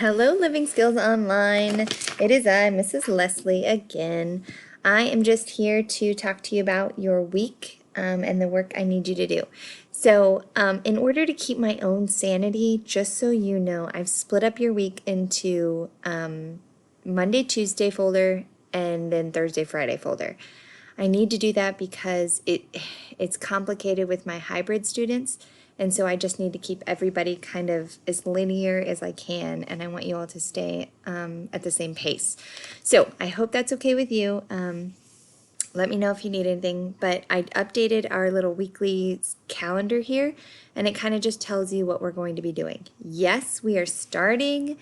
Hello, Living Skills Online. It is I, Mrs. Leslie, again. I am just here to talk to you about your week and the work I need you to do. So, in order to keep my own sanity, just so you know, I've split up your week into Monday, Tuesday folder and then Thursday, Friday folder. I need to do that because it's complicated with my hybrid students, and so I just need to keep everybody kind of as linear as I can, and I want you all to stay at the same pace. So I hope that's okay with you. Let me know if you need anything, but I updated our little weekly calendar here, and it kind of just tells you what we're going to be doing. Yes, we are starting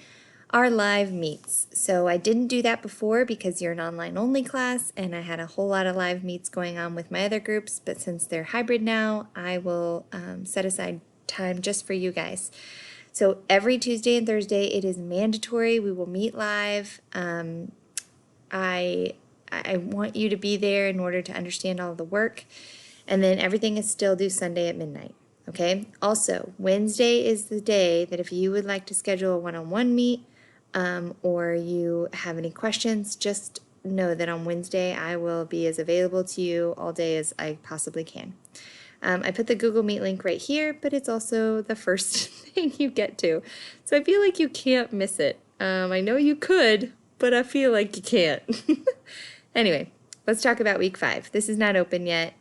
our live meets. So I didn't do that before because you're an online only class and I had a whole lot of live meets going on with my other groups, but since they're hybrid now, I will set aside time just for you guys. So every Tuesday and Thursday it is mandatory. We will meet live. I want you to be there in order to understand all of the work, and then everything is still due Sunday at midnight. Okay. Also, Wednesday is the day that if you would like to schedule a one-on-one meet, or you have any questions, just know that on Wednesday I will be as available to you all day as I possibly can. I put the Google Meet link right here, but it's also the first thing you get to. So I feel like you can't miss it. I know you could, but I feel like you can't. Anyway, let's talk about week 5. This is not open yet.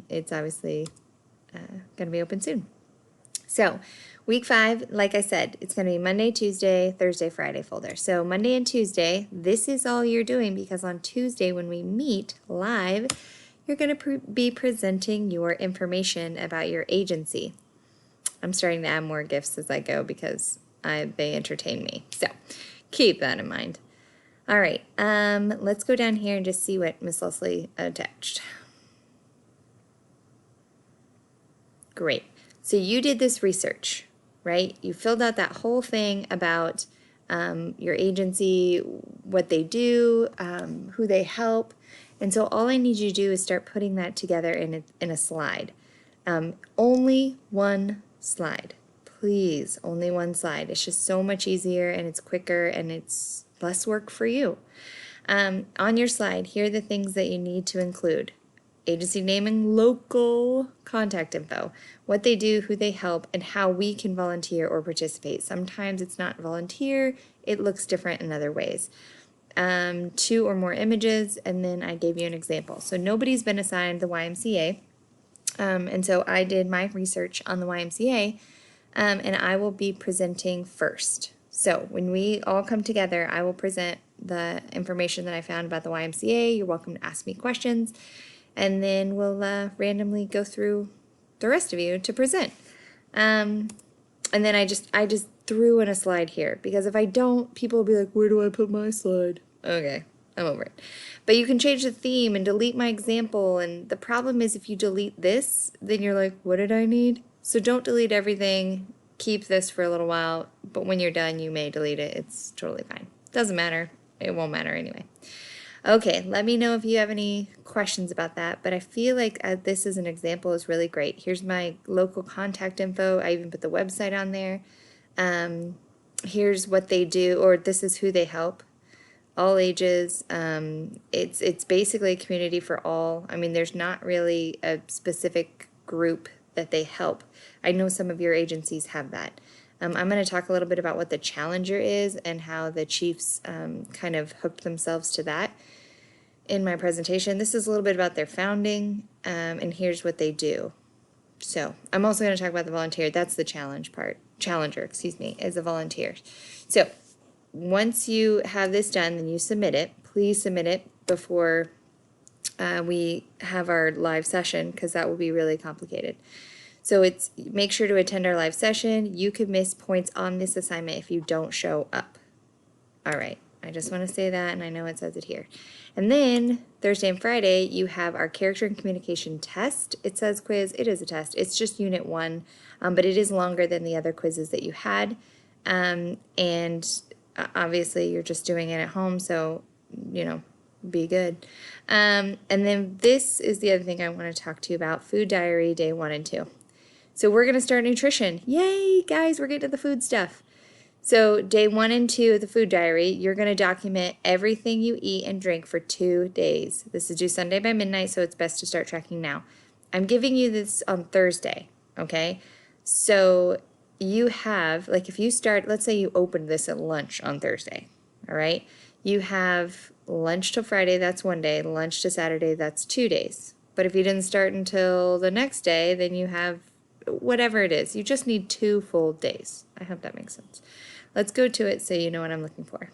It's obviously going to be open soon. So week 5, like I said, it's going to be Monday, Tuesday, Thursday, Friday folder. So Monday and Tuesday, this is all you're doing because on Tuesday when we meet live, you're going to be presenting your information about your agency. I'm starting to add more gifts as I go because they entertain me. So keep that in mind. All right, let's go down here and just see what Miss Leslie attached. Great. So you did this research, right? You filled out that whole thing about your agency, what they do, who they help. And so all I need you to do is start putting that together in a slide. Only one slide. Please, only one slide. It's just so much easier and it's quicker and it's less work for you. On your slide, here are the things that you need to include. Agency name and local contact info, what they do, who they help, and how we can volunteer or participate. Sometimes it's not volunteer, it looks different in other ways. 2 or more images, and then I gave you an example. So nobody's been assigned the YMCA, and so I did my research on the YMCA, and I will be presenting first. So when we all come together, I will present the information that I found about the YMCA. You're welcome to ask me questions. And then we'll randomly go through the rest of you to present. And then I just threw in a slide here because if I don't, people will be like, where do I put my slide? Okay, I'm over it. But you can change the theme and delete my example. And the problem is if you delete this, then you're like, what did I need? So don't delete everything. Keep this for a little while. But when you're done, you may delete it. It's totally fine. Doesn't matter. It won't matter anyway. Okay, let me know if you have any questions about that, but I feel like this as an example is really great. Here's my local contact info. I even put the website on there. Here's what they do, or this is who they help. All ages. It's basically a community for all. I mean, there's not really a specific group that they help. I know some of your agencies have that. I'm going to talk a little bit about what the Challenger is and how the Chiefs kind of hooked themselves to that in my presentation. This is a little bit about their founding, and here's what they do. So I'm also going to talk about the volunteer. That's the Challenger, excuse me, is a volunteer. So once you have this done, then you submit it. Please submit it before we have our live session because that will be really complicated. So it's make sure to attend our live session. You could miss points on this assignment if you don't show up. All right, I just want to say that, and I know it says it here. And then Thursday and Friday, you have our character and communication test. It says quiz. It is a test. It's just unit 1, but it is longer than the other quizzes that you had. And obviously, you're just doing it at home, so, you know, be good. And then this is the other thing I want to talk to you about, food diary day 1 and 2. So we're going to start nutrition. Yay, guys, we're getting to the food stuff. So day 1 and 2 of the food diary, you're going to document everything you eat and drink for 2 days. This is due Sunday by midnight, so it's best to start tracking now. I'm giving you this on Thursday, okay? So you have, like if you start, let's say you opened this at lunch on Thursday, all right? You have lunch till Friday, that's 1 day, lunch to Saturday, that's 2 days. But if you didn't start until the next day, then you have whatever it is. You just need 2 full days. I hope that makes sense. Let's go to it so you know what I'm looking for.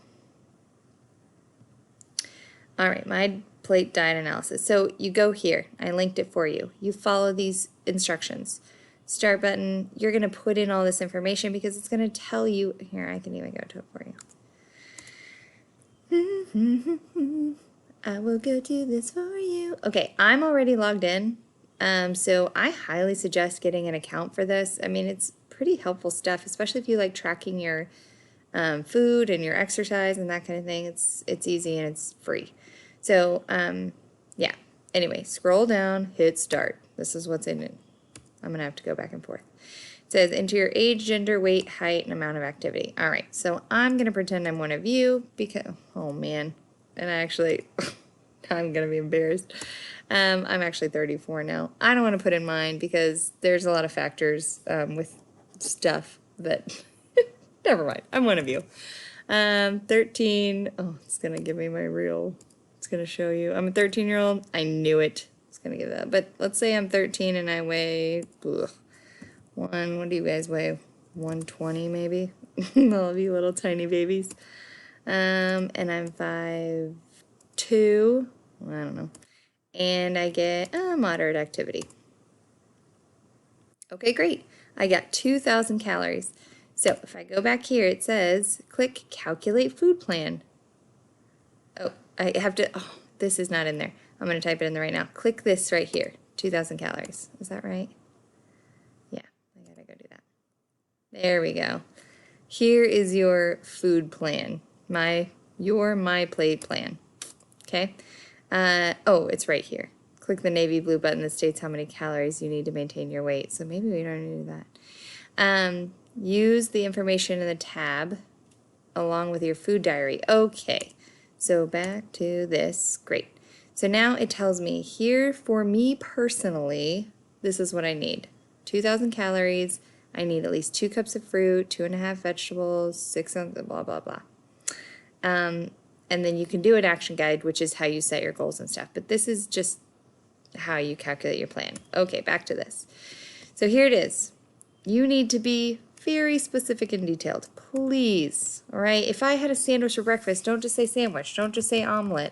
All right, my plate diet analysis. So you go here. I linked it for you. You follow these instructions. Start button. You're going to put in all this information because it's going to tell you. Here, I can even go to it for you. I will go do this for you. Okay, I'm already logged in. So I highly suggest getting an account for this. I mean, it's pretty helpful stuff, especially if you like tracking your food and your exercise and that kind of thing. It's easy and it's free. So yeah. Anyway, scroll down, hit start. This is what's in it. I'm gonna have to go back and forth. It says enter your age, gender, weight, height, and amount of activity. All right. So I'm gonna pretend I'm one of you because oh man, and I actually I'm gonna be embarrassed. I'm actually 34 now. I don't want to put in mine because there's a lot of factors with stuff that. Never mind. I'm one of you. 13. Oh, it's going to give me my real. It's going to show you. I'm a 13-year-old. I knew it. It's going to give that. But let's say I'm 13 and I weigh. What do you guys weigh? 120 maybe? All of you little tiny babies. And I'm 5'2". I don't know. And I get moderate activity. Okay, great. I got 2,000 calories. So if I go back here, it says click calculate food plan. Oh, I have to, oh, this is not in there. I'm going to type it in there right now. Click this right here, 2,000 calories. Is that right? Yeah, I got to go do that. There we go. Here is your food plan, your My Plate plan. Okay. Oh, it's right here. Click the navy blue button that states how many calories you need to maintain your weight. So maybe we don't need to do that. Use the information in the tab along with your food diary. Okay, so back to this. Great. So now it tells me here for me personally, this is what I need. 2,000 calories. I need at least 2 cups of fruit, 2.5 vegetables, 6 ounces, blah, blah, blah. And then you can do an action guide, which is how you set your goals and stuff. But this is just how you calculate your plan. Okay, back to this. So here it is. You need to be very specific and detailed, please. All right. If I had a sandwich for breakfast, don't just say sandwich. Don't just say omelet.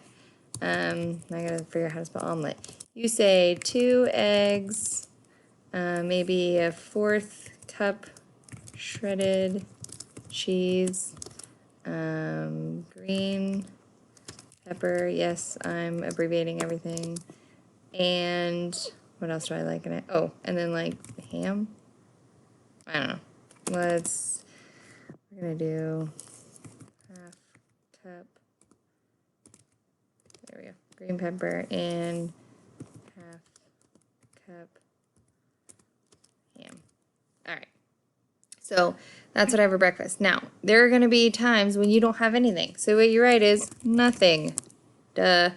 I gotta figure out how to spell omelet. You say 2 eggs, maybe a 4th cup shredded cheese, green pepper. Yes, I'm abbreviating everything. And what else do I like in it? Oh, and then like ham. I don't know. We're gonna do half cup, there we go, green pepper and half cup ham. All right. So that's what I have for breakfast. Now, there are gonna be times when you don't have anything. So what you write is nothing. Duh.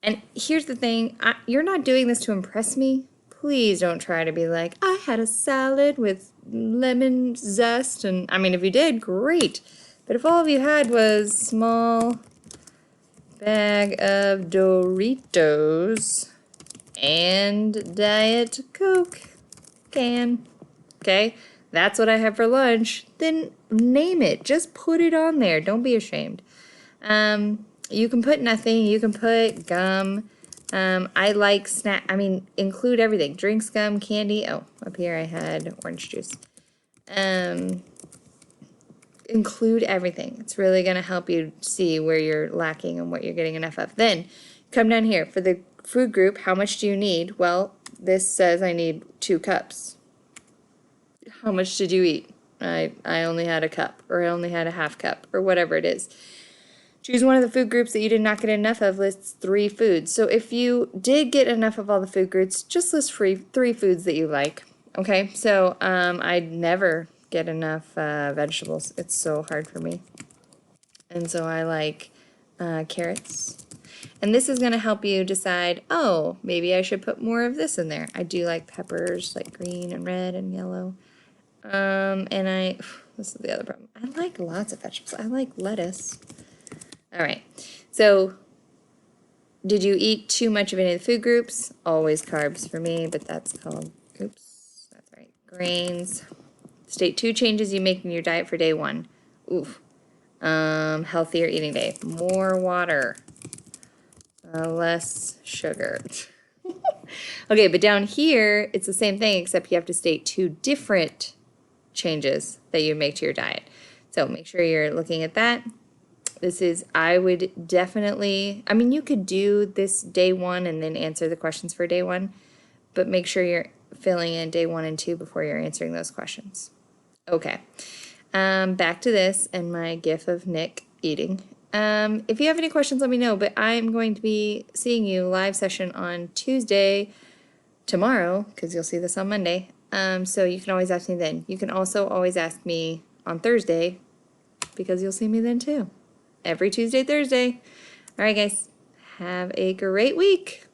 And here's the thing, you're not doing this to impress me. Please don't try to be like, I had a salad with lemon zest. And I mean, if you did, great. But if all of you had was small bag of Doritos and Diet Coke can, okay? That's what I have for lunch. Then name it. Just put it on there. Don't be ashamed. You can put nothing. You can put gum. I like include everything. Drinks, gum, candy. Oh, up here I had orange juice. Include everything. It's really going to help you see where you're lacking and what you're getting enough of. Then come down here. For the food group, how much do you need? Well, this says I need 2 cups. How much did you eat? I only had a cup, or I only had a half cup, or whatever it is. Choose one of the food groups that you did not get enough of, lists 3 foods. So if you did get enough of all the food groups, just list 3 foods that you like. Okay, so I'd never get enough vegetables. It's so hard for me. And so I like carrots. And this is going to help you decide, oh, maybe I should put more of this in there. I do like peppers, like green and red and yellow. This is the other problem. I like lots of vegetables. I like lettuce. All right. So, did you eat too much of any of the food groups? Always carbs for me, but that's called, oops, that's right, grains. State 2 changes you make in your diet for day 1. Oof. Healthier eating day. More water. Less sugar. Okay, but down here, it's the same thing, except you have to state 2 different changes that you make to your diet. So make sure you're looking at that. I would definitely, I mean, you could do this day 1 and then answer the questions for day 1, but make sure you're filling in day 1 and 2 before you're answering those questions. Okay, back to this and my gif of Nick eating. If you have any questions, let me know, but I'm going to be seeing you live session on Tuesday, tomorrow, because you'll see this on Monday. So you can always ask me then. You can also always ask me on Thursday, because you'll see me then too. Every Tuesday, Thursday. All right, guys. Have a great week.